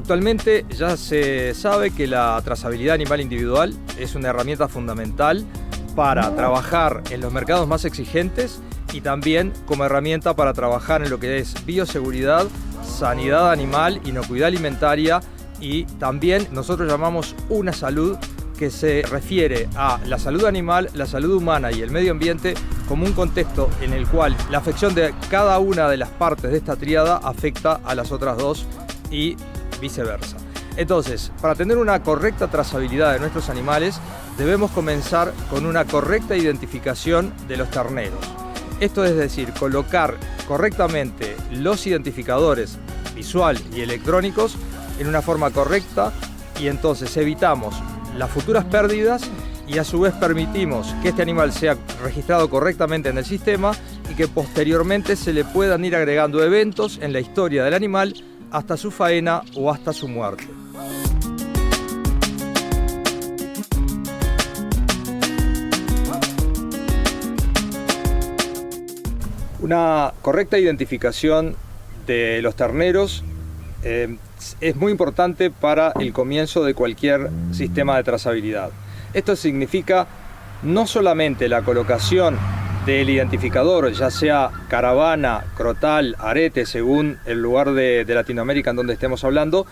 Actualmente ya se sabe que la trazabilidad animal individual es una herramienta fundamental para trabajar en los mercados más exigentes y también como herramienta para trabajar en lo que es bioseguridad, sanidad animal, inocuidad alimentaria y también nosotros llamamos una salud que se refiere a la salud animal, la salud humana y el medio ambiente como un contexto en el cual la afección de cada una de las partes de esta tríada afecta a las otras dos y viceversa. Entonces, para tener una correcta trazabilidad de nuestros animales, debemos comenzar con una correcta identificación de los terneros. Esto es decir, colocar correctamente los identificadores visual y electrónicos en una forma correcta y entonces evitamos las futuras pérdidas y a su vez permitimos que este animal sea registrado correctamente en el sistema y que posteriormente se le puedan ir agregando eventos en la historia del animal hasta su faena o hasta su muerte. Una correcta identificación de los terneros es muy importante para el comienzo de cualquier sistema de trazabilidad. Esto significa no solamente la colocación del identificador, ya sea caravana, crotal, arete, según el lugar de Latinoamérica en donde estemos hablando,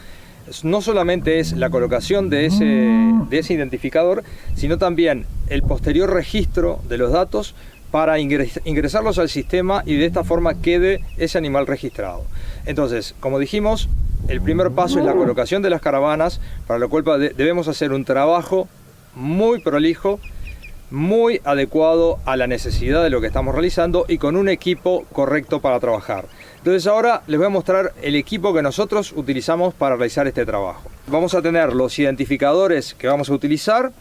no solamente es la colocación de ese identificador, sino también el posterior registro de los datos para ingresarlos al sistema y de esta forma quede ese animal registrado. Entonces, como dijimos, el primer paso es la colocación de las caravanas, para lo cual debemos hacer un trabajo muy prolijo, muy adecuado a la necesidad de lo que estamos realizando y con un equipo correcto para trabajar. Entonces ahora les voy a mostrar el equipo que nosotros utilizamos para realizar este trabajo. Vamos a tener los identificadores que vamos a utilizar,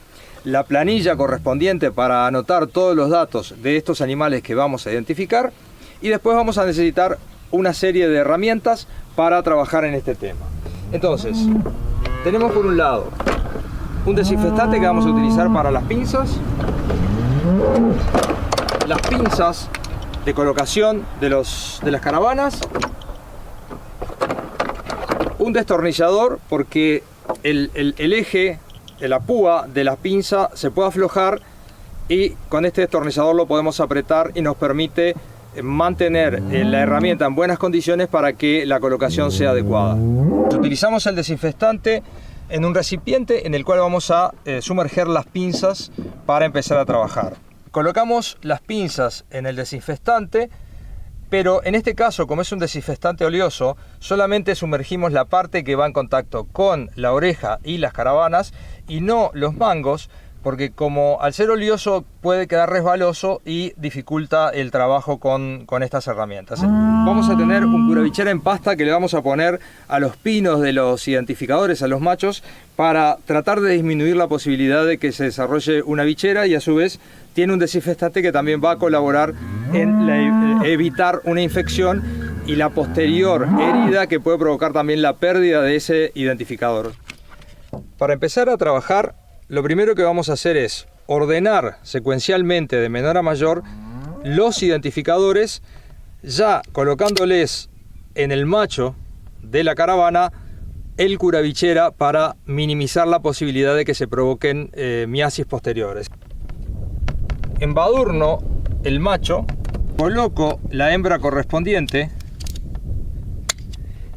la planilla correspondiente para anotar todos los datos de estos animales que vamos a identificar y después vamos a necesitar una serie de herramientas para trabajar en este tema. Entonces, tenemos por un lado un desinfectante que vamos a utilizar para las pinzas de colocación de las caravanas, un destornillador porque el eje, la púa de la pinza se puede aflojar y con este destornillador lo podemos apretar y nos permite mantener la herramienta en buenas condiciones para que la colocación sea adecuada. Utilizamos el desinfectante en un recipiente en el cual vamos a sumerger las pinzas para empezar a trabajar. Colocamos las pinzas en el desinfectante, pero en este caso, como es un desinfectante oleoso, solamente sumergimos la parte que va en contacto con la oreja y las caravanas y no los mangos, porque como al ser oleoso puede quedar resbaloso y dificulta el trabajo con estas herramientas. Vamos a tener un curabichera en pasta que le vamos a poner a los pinos de los identificadores, a los machos, para tratar de disminuir la posibilidad de que se desarrolle una bichera y a su vez tiene un desinfectante que también va a colaborar en evitar una infección y la posterior herida que puede provocar también la pérdida de ese identificador. Para empezar a trabajar, lo primero que vamos a hacer es ordenar secuencialmente de menor a mayor los identificadores, ya colocándoles en el macho de la caravana el curabichera para minimizar la posibilidad de que se provoquen miasis posteriores. Embadurno el macho, coloco la hembra correspondiente,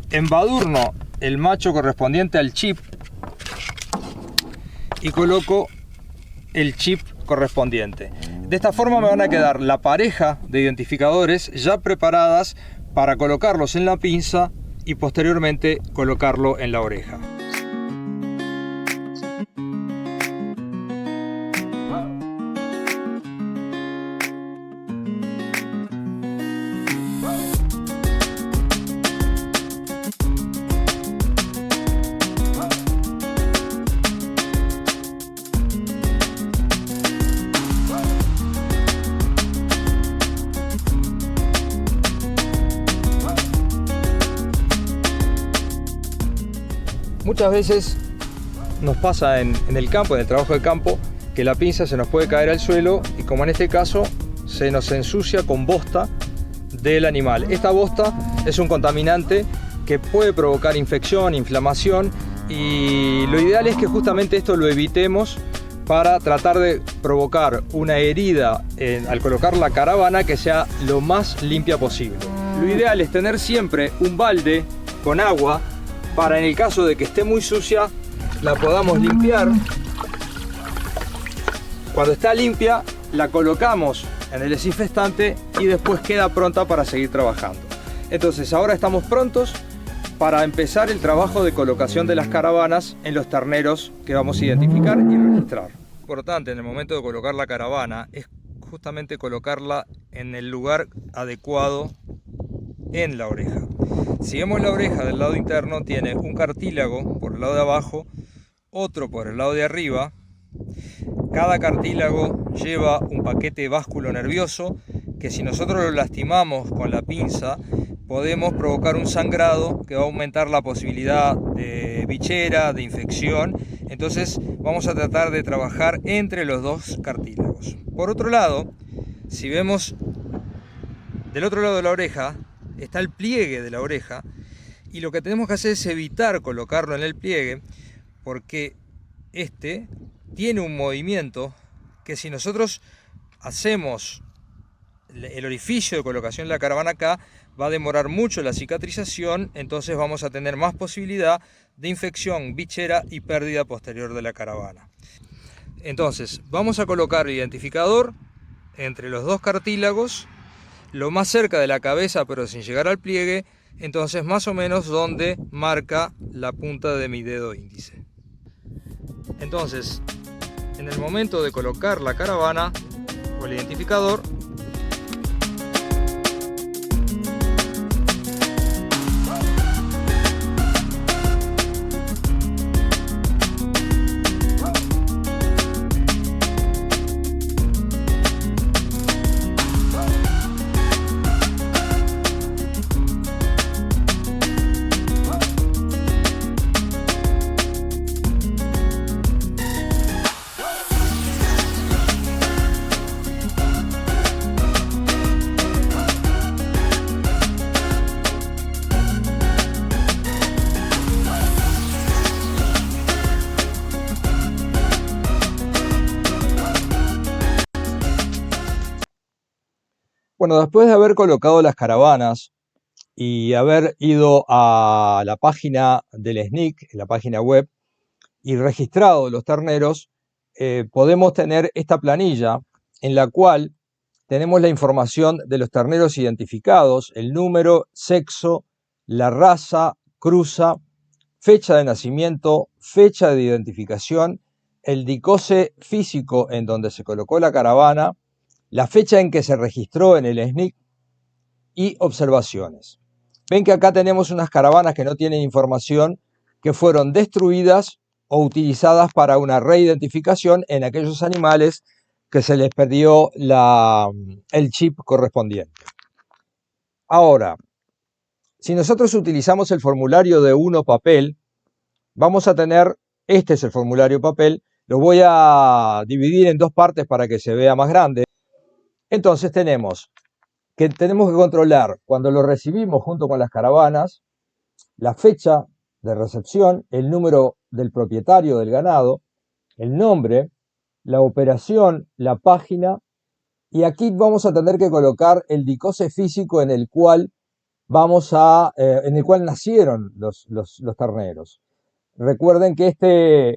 embadurno el macho correspondiente al chip y coloco el chip correspondiente. De esta forma me van a quedar la pareja de identificadores ya preparadas para colocarlos en la pinza y posteriormente colocarlo en la oreja. Muchas veces nos pasa en el campo, en el trabajo de campo, que la pinza se nos puede caer al suelo y como en este caso se nos ensucia con bosta del animal. Esta bosta es un contaminante que puede provocar infección, inflamación, y lo ideal es que justamente esto lo evitemos para tratar de provocar una herida al colocar la caravana que sea lo más limpia posible. Lo ideal es tener siempre un balde con agua para, en el caso de que esté muy sucia, la podamos limpiar. Cuando está limpia, la colocamos en el desinfectante y después queda pronta para seguir trabajando. Entonces ahora estamos prontos para empezar el trabajo de colocación de las caravanas en los terneros que vamos a identificar y registrar. Lo importante en el momento de colocar la caravana es justamente colocarla en el lugar adecuado en la oreja. Si vemos la oreja del lado interno, tiene un cartílago por el lado de abajo, otro por el lado de arriba. Cada cartílago lleva un paquete básculo nervioso que, si nosotros lo lastimamos con la pinza, podemos provocar un sangrado que va a aumentar la posibilidad de bichera, de infección. Entonces vamos a tratar de trabajar entre los dos cartílagos. Por otro lado, si vemos del otro lado de la oreja, está el pliegue de la oreja, y lo que tenemos que hacer es evitar colocarlo en el pliegue, porque este tiene un movimiento que, si nosotros hacemos el orificio de colocación de la caravana acá, va a demorar mucho la cicatrización. Entonces vamos a tener más posibilidad de infección, bichera y pérdida posterior de la caravana. Entonces vamos a colocar el identificador entre los dos cartílagos, lo más cerca de la cabeza pero sin llegar al pliegue, entonces más o menos donde marca la punta de mi dedo índice. Entonces, en el momento de colocar la caravana o el identificador, bueno, después de haber colocado las caravanas y haber ido a la página del SNIC, la página web, y registrado los terneros, podemos tener esta planilla en la cual tenemos la información de los terneros identificados, el número, sexo, la raza, cruza, fecha de nacimiento, fecha de identificación, el DICOSE físico en donde se colocó la caravana, la fecha en que se registró en el SNIC y observaciones. Ven que acá tenemos unas caravanas que no tienen información, que fueron destruidas o utilizadas para una reidentificación en aquellos animales que se les perdió el chip correspondiente. Ahora, si nosotros utilizamos el formulario de 1 papel, vamos a tener, este es el formulario papel, lo voy a dividir en dos partes para que se vea más grande. Entonces tenemos que controlar cuando lo recibimos junto con las caravanas, la fecha de recepción, el número del propietario del ganado, el nombre, la operación, la página, y aquí vamos a tener que colocar el DICOSE físico en el cual nacieron los terneros. Recuerden que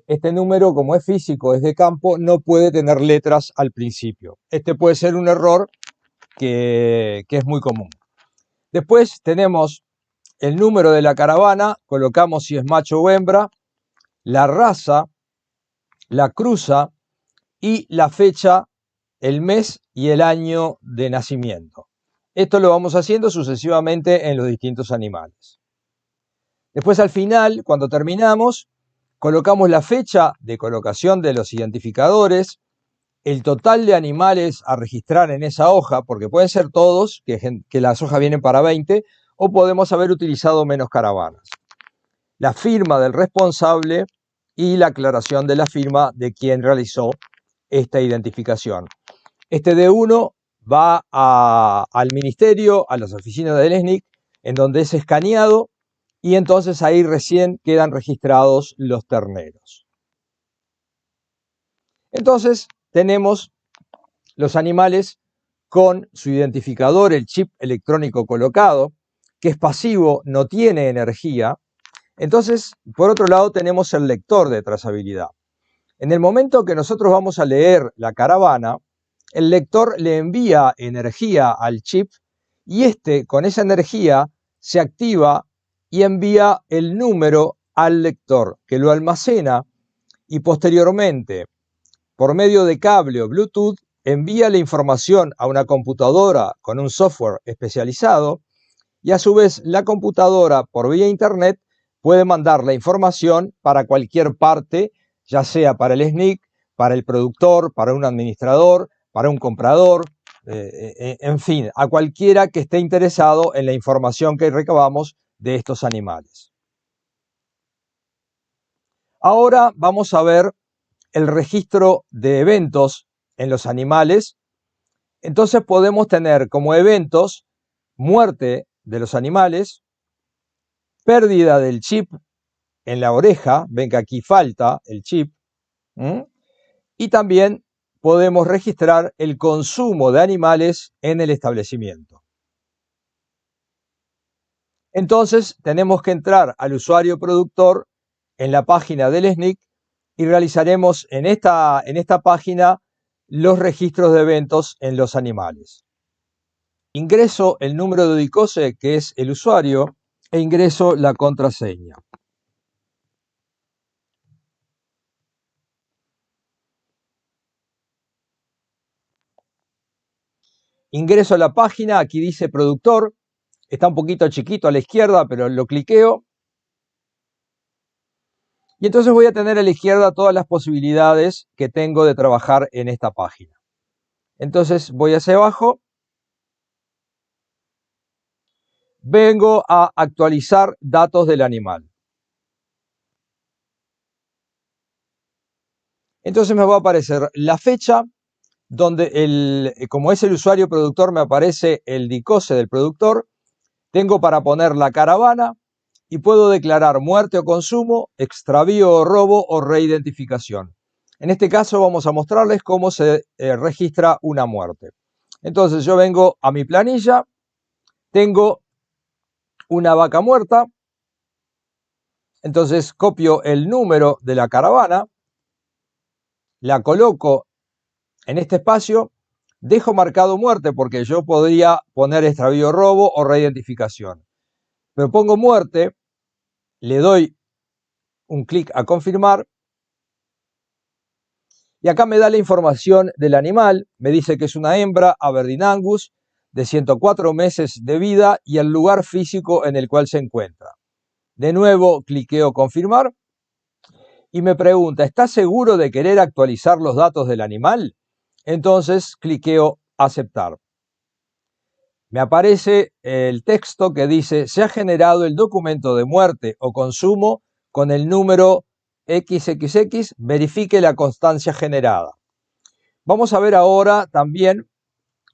este número, como es físico, es de campo, no puede tener letras al principio. Este puede ser un error que es muy común. Después tenemos el número de la caravana, colocamos si es macho o hembra, la raza, la cruza y la fecha, el mes y el año de nacimiento. Esto lo vamos haciendo sucesivamente en los distintos animales. Después, al final, cuando terminamos, colocamos la fecha de colocación de los identificadores, el total de animales a registrar en esa hoja, porque pueden ser todos, que las hojas vienen para 20, o podemos haber utilizado menos caravanas. La firma del responsable y la aclaración de la firma de quien realizó esta identificación. Este D1 va al ministerio, a las oficinas del SNIC, en donde es escaneado y entonces ahí recién quedan registrados los terneros. Entonces tenemos los animales con su identificador, el chip electrónico colocado, que es pasivo, no tiene energía. Entonces, por otro lado, tenemos el lector de trazabilidad. En el momento que nosotros vamos a leer la caravana, el lector le envía energía al chip y este, con esa energía, se activa y envía el número al lector, que lo almacena y posteriormente, por medio de cable o Bluetooth, envía la información a una computadora con un software especializado y a su vez la computadora por vía internet puede mandar la información para cualquier parte, ya sea para el SNIC, para el productor, para un administrador, para un comprador, en fin, a cualquiera que esté interesado en la información que recabamos de estos animales. Ahora vamos a ver el registro de eventos en los animales. Entonces podemos tener como eventos muerte de los animales, pérdida del chip en la oreja, ven que aquí falta el chip, y también podemos registrar el consumo de animales en el establecimiento. Entonces tenemos que entrar al usuario productor en la página del SNIC y realizaremos en esta página los registros de eventos en los animales. Ingreso el número de UDICOSE, que es el usuario, e ingreso la contraseña. Ingreso a la página, aquí dice productor, está un poquito chiquito a la izquierda, pero lo cliqueo. Y entonces voy a tener a la izquierda todas las posibilidades que tengo de trabajar en esta página. Entonces voy hacia abajo. Vengo a actualizar datos del animal. Entonces me va a aparecer la fecha, donde como es el usuario productor me aparece el DICOSE del productor. Tengo para poner la caravana y puedo declarar muerte o consumo, extravío o robo o reidentificación. En este caso vamos a mostrarles cómo se registra una muerte. Entonces yo vengo a mi planilla, tengo una vaca muerta, entonces copio el número de la caravana, la coloco en este espacio, dejo marcado muerte porque yo podría poner extravío o robo o reidentificación. Pero pongo muerte, le doy un clic a confirmar y acá me da la información del animal, me dice que es una hembra Aberdeen Angus de 104 meses de vida y el lugar físico en el cual se encuentra. De nuevo cliqueo confirmar y me pregunta, ¿estás seguro de querer actualizar los datos del animal? Entonces cliqueo aceptar. Me aparece el texto que dice, se ha generado el documento de muerte o consumo con el número XXX, verifique la constancia generada. Vamos a ver ahora también,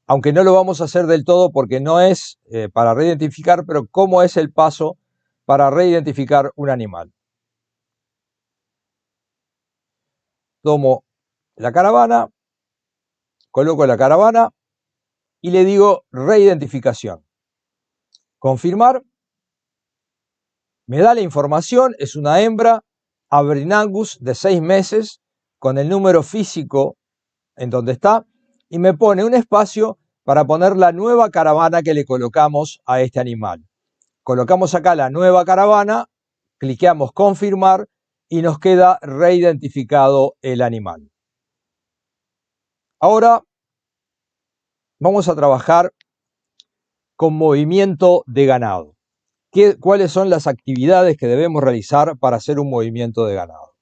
aunque no lo vamos a hacer del todo porque no es para reidentificar, pero cómo es el paso para reidentificar un animal. Tomo la caravana, coloco la caravana y le digo reidentificación. Confirmar. Me da la información, es una hembra Aberdeen Angus de 6 meses con el número físico en donde está y me pone un espacio para poner la nueva caravana que le colocamos a este animal. Colocamos acá la nueva caravana, cliqueamos confirmar y nos queda reidentificado el animal. Ahora vamos a trabajar con movimiento de ganado. ¿Cuáles son las actividades que debemos realizar para hacer un movimiento de ganado?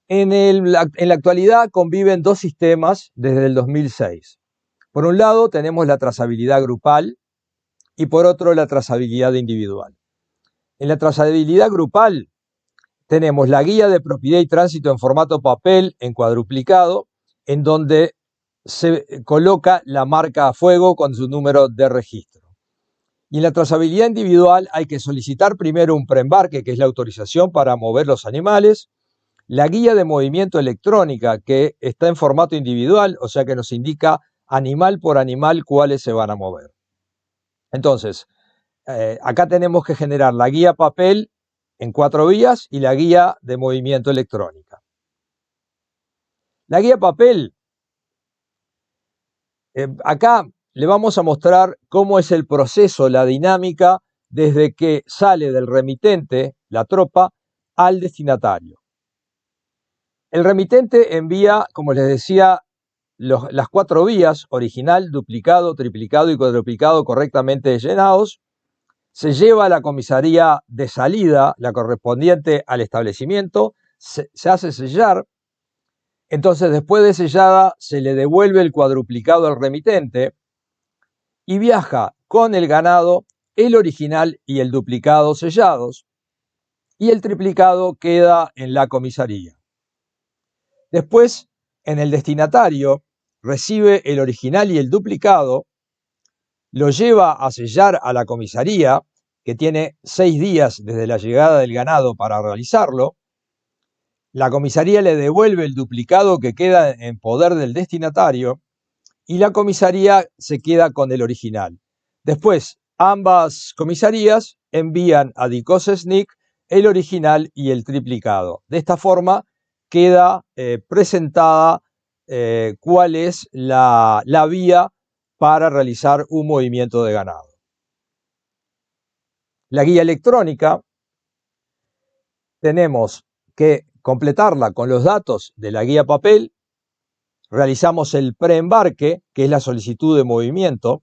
En la actualidad conviven dos sistemas desde el 2006. Por un lado tenemos la trazabilidad grupal y por otro la trazabilidad individual. En la trazabilidad grupal tenemos la guía de propiedad y tránsito en formato papel en cuadruplicado, en donde se coloca la marca a fuego con su número de registro. Y en la trazabilidad individual hay que solicitar primero un preembarque, que es la autorización para mover los animales, la guía de movimiento electrónica, que está en formato individual, o sea que nos indica animal por animal cuáles se van a mover. Entonces, acá tenemos que generar la guía papel en 4 vías y la guía de movimiento electrónica. La guía papel, acá le vamos a mostrar cómo es el proceso, la dinámica, desde que sale del remitente, la tropa, al destinatario. El remitente envía, como les decía, las 4 vías, original, duplicado, triplicado y cuadruplicado, correctamente llenados. Se lleva a la comisaría de salida, la correspondiente al establecimiento, se hace sellar. Entonces, después de sellada, se le devuelve el cuadruplicado al remitente y viaja con el ganado, el original y el duplicado sellados, y el triplicado queda en la comisaría. Después, en el destinatario, recibe el original y el duplicado, lo lleva a sellar a la comisaría, que tiene 6 días desde la llegada del ganado para realizarlo. La comisaría le devuelve el duplicado que queda en poder del destinatario y la comisaría se queda con el original. Después, ambas comisarías envían a DICOSESNIC el original y el triplicado. De esta forma queda presentada cuál es la vía para realizar un movimiento de ganado. La guía electrónica tenemos que completarla con los datos de la guía papel, realizamos el preembarque, que es la solicitud de movimiento.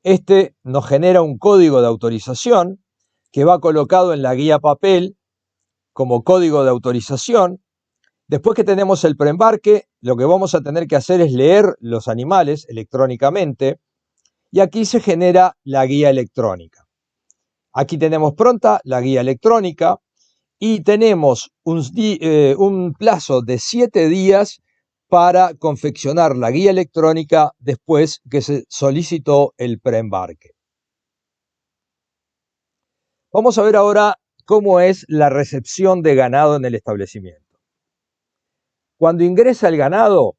Este nos genera un código de autorización que va colocado en la guía papel como código de autorización. Después que tenemos el preembarque, lo que vamos a tener que hacer es leer los animales electrónicamente y aquí se genera la guía electrónica. Aquí tenemos pronta la guía electrónica y tenemos un plazo de 7 días para confeccionar la guía electrónica después que se solicitó el preembarque. Vamos a ver ahora cómo es la recepción de ganado en el establecimiento. Cuando ingresa el ganado,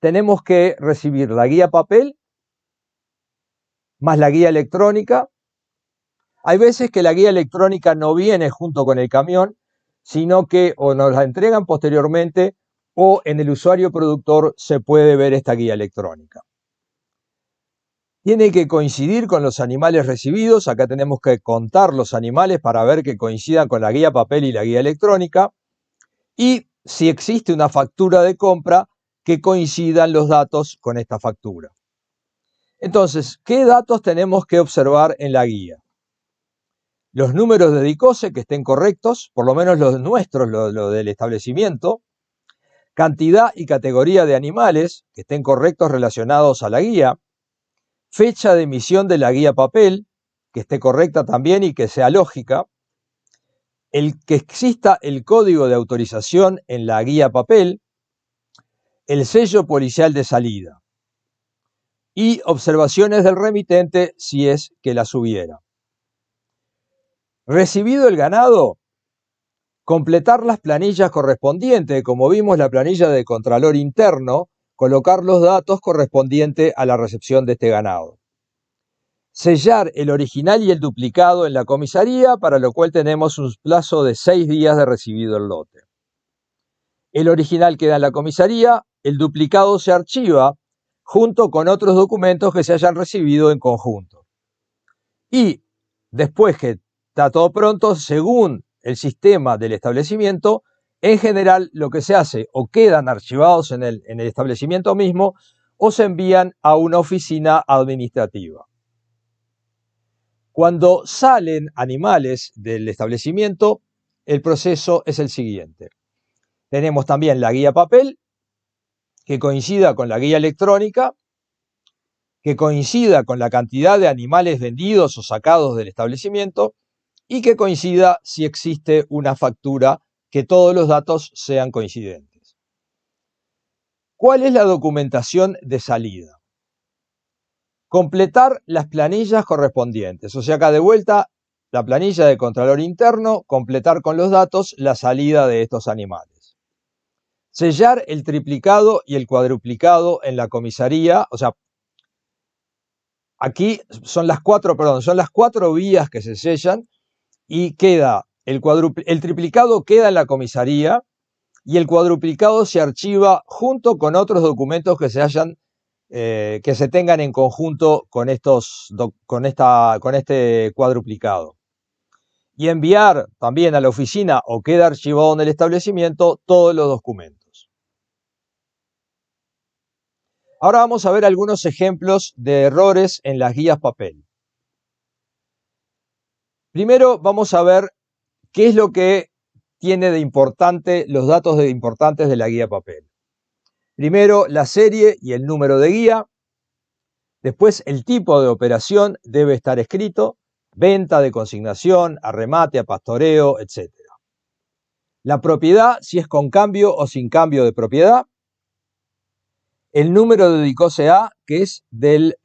tenemos que recibir la guía papel más la guía electrónica. Hay veces que la guía electrónica no viene junto con el camión, sino que o nos la entregan posteriormente o en el usuario productor se puede ver esta guía electrónica. Tiene que coincidir con los animales recibidos. Acá tenemos que contar los animales para ver que coincidan con la guía papel y la guía electrónica. Y si existe una factura de compra, que coincidan los datos con esta factura. Entonces, ¿qué datos tenemos que observar en la guía? Los números de DICOSE que estén correctos, por lo menos los nuestros, los del establecimiento. Cantidad y categoría de animales que estén correctos relacionados a la guía. Fecha de emisión de la guía papel, que esté correcta también y que sea lógica. Que exista el código de autorización en la guía papel. El sello policial de salida. Y observaciones del remitente si es que las hubiera. Recibido el ganado, completar las planillas correspondientes, como vimos la planilla de Contralor Interno, colocar los datos correspondientes a la recepción de este ganado. Sellar el original y el duplicado en la comisaría, para lo cual tenemos un plazo de 6 días de recibido el lote. El original queda en la comisaría, el duplicado se archiva junto con otros documentos que se hayan recibido en conjunto. Y después que está todo pronto, según el sistema del establecimiento, en general lo que se hace o quedan archivados en el establecimiento mismo o se envían a una oficina administrativa. Cuando salen animales del establecimiento, el proceso es el siguiente. Tenemos también la guía papel, que coincida con la guía electrónica, que coincida con la cantidad de animales vendidos o sacados del establecimiento y que coincida si existe una factura, que todos los datos sean coincidentes. ¿Cuál es la documentación de salida? completar las planillas correspondientes. O sea, acá de vuelta la planilla de Contralor Interno, completar con los datos la salida de estos animales. Sellar el triplicado y el cuadruplicado en la comisaría, o sea, aquí son las cuatro vías que se sellan y queda el triplicado queda en la comisaría y el cuadruplicado se archiva junto con otros documentos que se tengan en conjunto con este cuadruplicado. Y enviar también a la oficina o queda archivado en el establecimiento todos los documentos. Ahora vamos a ver algunos ejemplos de errores en las guías papel. Primero vamos a ver qué es lo que tiene de importante los datos importantes de la guía papel. Primero, la serie y el número de guía. Después, el tipo de operación debe estar escrito. Venta, de consignación, a remate, a pastoreo, etc. La propiedad, si es con cambio o sin cambio de propiedad. El número de DICOSE A, que es del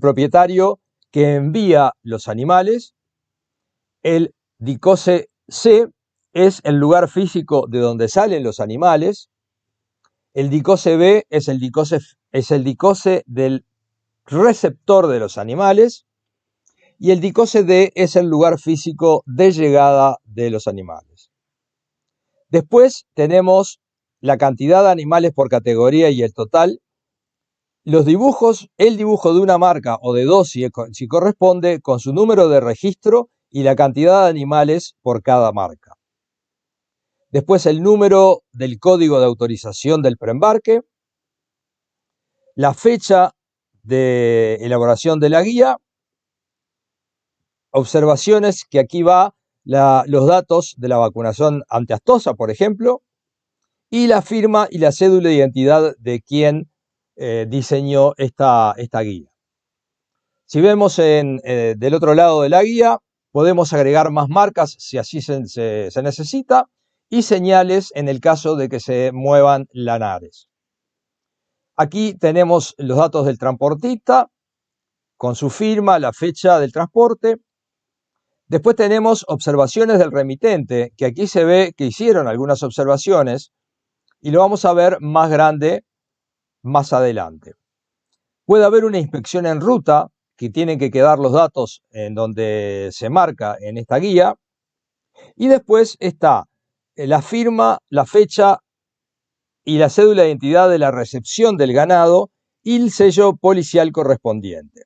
propietario que envía los animales. El DICOSE C es el lugar físico de donde salen los animales. El DICOSE B es el DICOSE del receptor de los animales. Y el DICOSE D es el lugar físico de llegada de los animales. Después tenemos la cantidad de animales por categoría y el total. Los dibujos, el dibujo de una marca o de dos si corresponde, con su número de registro y la cantidad de animales por cada marca. Después el número del código de autorización del preembarque. La fecha de elaboración de la guía. Observaciones, que aquí va los datos de la vacunación antiaftosa, por ejemplo, y la firma y la cédula de identidad de quien diseñó esta guía. Si vemos del otro lado de la guía, podemos agregar más marcas si así se necesita y señales en el caso de que se muevan lanares. Aquí tenemos los datos del transportista con su firma, la fecha del transporte. Después tenemos observaciones del remitente, que aquí se ve que hicieron algunas observaciones y lo vamos a ver más grande más adelante. Puede haber una inspección en ruta, que tienen que quedar los datos en donde se marca en esta guía. Y después está la firma, la fecha y la cédula de identidad de la recepción del ganado y el sello policial correspondiente.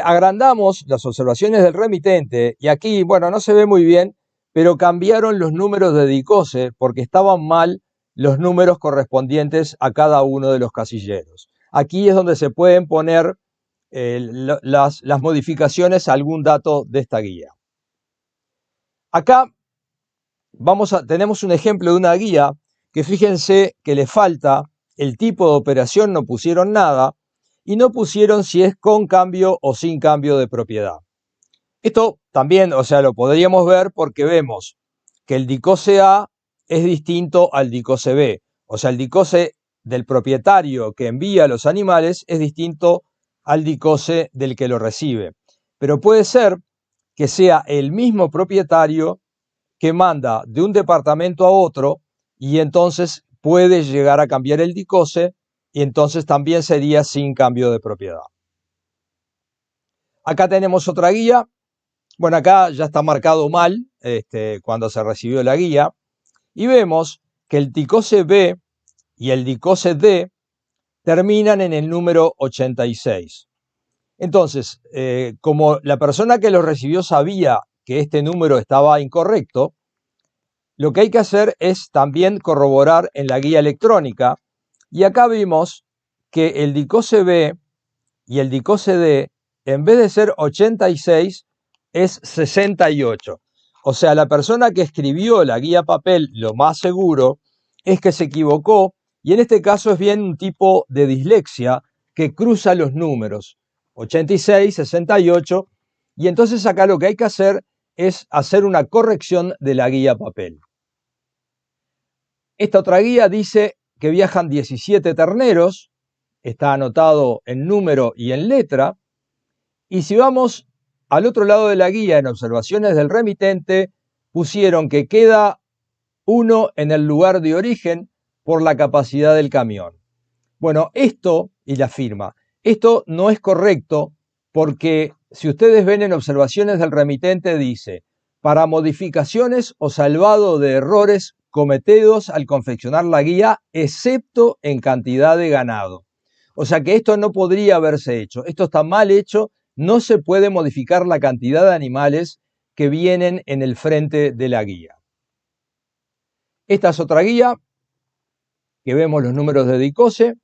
Agrandamos las observaciones del remitente y aquí, bueno, no se ve muy bien, pero cambiaron los números de DICOSE porque estaban mal los números correspondientes a cada uno de los casilleros. Aquí es donde se pueden poner las modificaciones a algún dato de esta guía. Acá tenemos un ejemplo de una guía que fíjense que le falta el tipo de operación, no pusieron nada, y no pusieron si es con cambio o sin cambio de propiedad. Esto también, o sea, lo podríamos ver porque vemos que el DICOSE A es distinto al DICOSE B. O sea, el DICOSE del propietario que envía los animales es distinto al DICOSE del que lo recibe. Pero puede ser que sea el mismo propietario que manda de un departamento a otro y entonces puede llegar a cambiar el DICOSE y entonces también sería sin cambio de propiedad. Acá tenemos otra guía. Bueno, acá ya está marcado mal cuando se recibió la guía y vemos que el DICOSE B y el DICOSE D terminan en el número 86. Entonces, como la persona que lo recibió sabía que este número estaba incorrecto, lo que hay que hacer es también corroborar en la guía electrónica. Y acá vimos que el DICOSE B y el DICOSE D, en vez de ser 86, es 68. O sea, la persona que escribió la guía papel, lo más seguro es que se equivocó, y en este caso es bien un tipo de dislexia que cruza los números, 86, 68, y entonces acá lo que hay que hacer es hacer una corrección de la guía papel. Esta otra guía dice que viajan 17 terneros está anotado en número y en letra. Y si vamos al otro lado de la guía, en observaciones del remitente, pusieron que queda 1 en el lugar de origen por la capacidad del camión. Bueno, esto, y la firma, esto no es correcto porque si ustedes ven en observaciones del remitente dice, para modificaciones o salvado de errores cometidos al confeccionar la guía, excepto en cantidad de ganado. O sea que esto no podría haberse hecho, esto está mal hecho, no se puede modificar la cantidad de animales que vienen en el frente de la guía. Esta es otra guía, que vemos los números de DICOSE.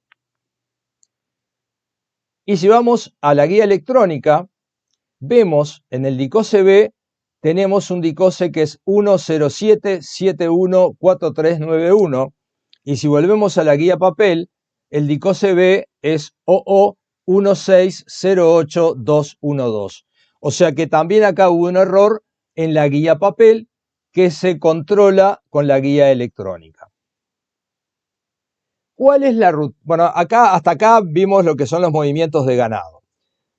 Y si vamos a la guía electrónica, vemos en el DICOSE B, tenemos un DICOSE que es 107714391. Y si volvemos a la guía papel, el DICOSE B es OO 1608212. O sea que también acá hubo un error en la guía papel que se controla con la guía electrónica. ¿Cuál es la rutina? Bueno, hasta acá vimos lo que son los movimientos de ganado.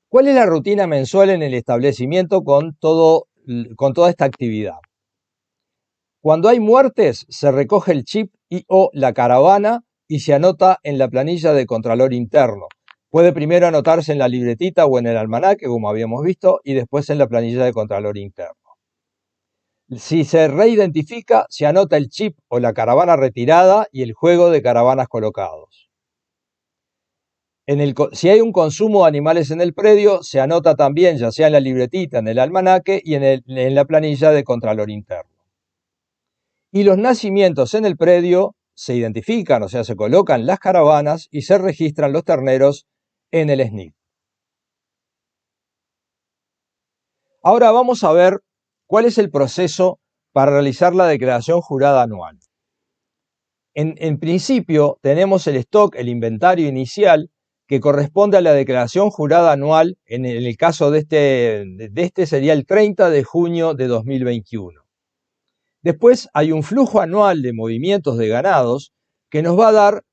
¿Cuál es la rutina mensual en el establecimiento con toda esta actividad? Cuando hay muertes, se recoge el chip o la caravana y se anota en la planilla de Contralor Interno. Puede primero anotarse en la libretita o en el almanaque, como habíamos visto, y después en la planilla de Contralor Interno. Si se reidentifica, se anota el chip o la caravana retirada y el juego de caravanas colocados. Si hay un consumo de animales en el predio, se anota también, ya sea en la libretita, en el almanaque y en la planilla de Contralor Interno. Y los nacimientos en el predio se identifican, o sea, se colocan las caravanas y se registran los terneros en el SNIC. Ahora vamos a ver cuál es el proceso para realizar la declaración jurada anual. En principio tenemos el stock, el inventario inicial, que corresponde a la declaración jurada anual. En el caso de este sería el 30 de junio de 2021. Después hay un flujo anual de movimientos de ganados que nos va a dar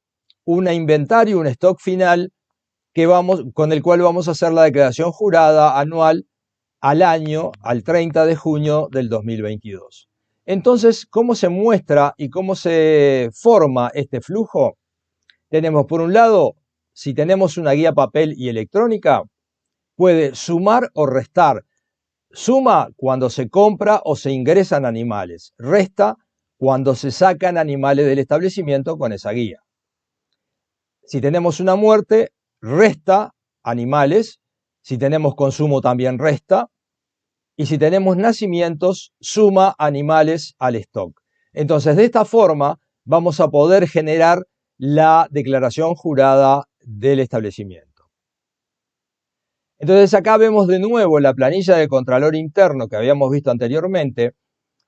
un inventario, un stock final con el cual vamos a hacer la declaración jurada anual al año, al 30 de junio del 2022. Entonces, ¿cómo se muestra y cómo se forma este flujo? Tenemos, por un lado, si tenemos una guía papel y electrónica, puede sumar o restar. Suma cuando se compra o se ingresan animales. Resta cuando se sacan animales del establecimiento con esa guía. Si tenemos una muerte, resta animales. Si tenemos consumo, también resta. Y si tenemos nacimientos, suma animales al stock. Entonces, de esta forma, vamos a poder generar la declaración jurada del establecimiento. Entonces, acá vemos de nuevo la planilla de Contralor Interno que habíamos visto anteriormente.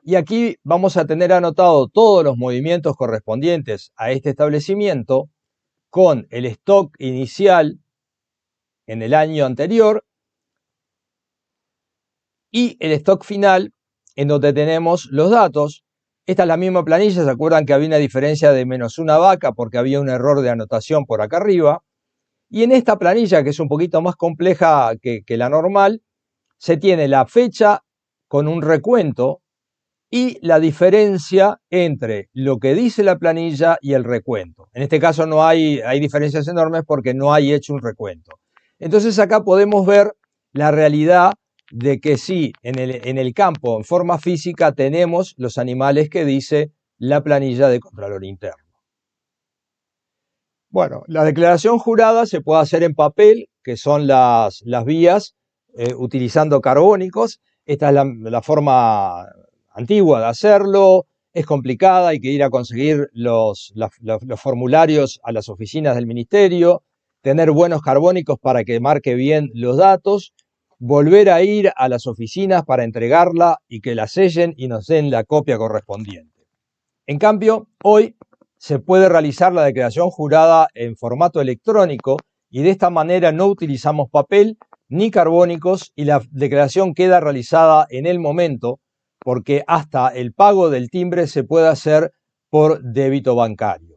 Y aquí vamos a tener anotado todos los movimientos correspondientes a este establecimiento con el stock inicial en el año anterior y el stock final en donde tenemos los datos. Esta es la misma planilla, ¿se acuerdan que había una diferencia de -1 vaca porque había un error de anotación por acá arriba? Y en esta planilla, que es un poquito más compleja que la normal, se tiene la fecha con un recuento y la diferencia entre lo que dice la planilla y el recuento. En este caso no hay diferencias enormes porque no hay hecho un recuento. Entonces acá podemos ver la realidad de que sí, en el campo, en forma física, tenemos los animales que dice la planilla de Contralor Interno. Bueno, la declaración jurada se puede hacer en papel, que son las vías, utilizando carbónicos. Esta es la forma antigua de hacerlo, es complicada, hay que ir a conseguir los formularios a las oficinas del ministerio, tener buenos carbónicos para que marque bien los datos, volver a ir a las oficinas para entregarla y que la sellen y nos den la copia correspondiente. En cambio, hoy se puede realizar la declaración jurada en formato electrónico y de esta manera no utilizamos papel ni carbónicos y la declaración queda realizada en el momento porque hasta el pago del timbre se puede hacer por débito bancario.